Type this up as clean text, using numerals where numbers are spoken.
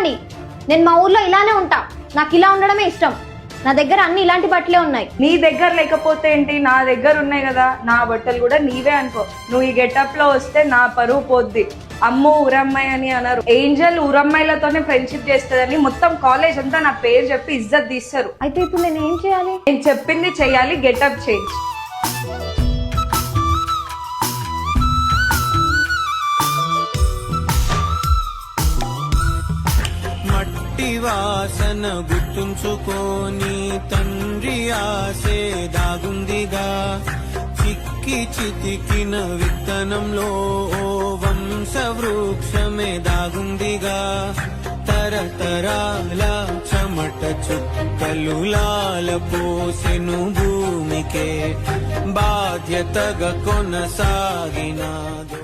చేసుకోండి. నేను మా ఊర్లో ఇలానే ఉంటా, నాకు ఇలా ఉండడమే ఇష్టం. నా దగ్గర అన్ని ఇలాంటి బట్టలే ఉన్నాయి. నీ దగ్గర లేకపోతే ఏంటి, నా దగ్గర ఉన్నాయి కదా. నా బట్టలు కూడా నీవే అనుకో. నువ్వు ఈ గెటప్ లో వస్తే నా పరువు పోద్ది. అమ్మో ఊరమ్మాయి అని అన్నారు. ఏంజల్ ఊరమ్మాయిలతోనే ఫ్రెండ్షిప్ చేస్తుందని మొత్తం కాలేజ్ అంతా నా పేరు చెప్పి ఇజ్జత్ తీస్తారు. అయితే ఇప్పుడు నేను ఏం చేయాలి? నేను చెప్పింది చెయ్యాలి. Getup change. మట్టి వాసన గుర్తుంచుకోని తండ్రి ఆసే దాగుందిగా. చిక్కి చితికిన విత్తనంలో ఓ వంశ వృక్షమే దాగుందిగా. తరతరాల చెమట చుక్కలు లాల పోసెను భూమికే బాధ్యతగా కొనసాగినాదో.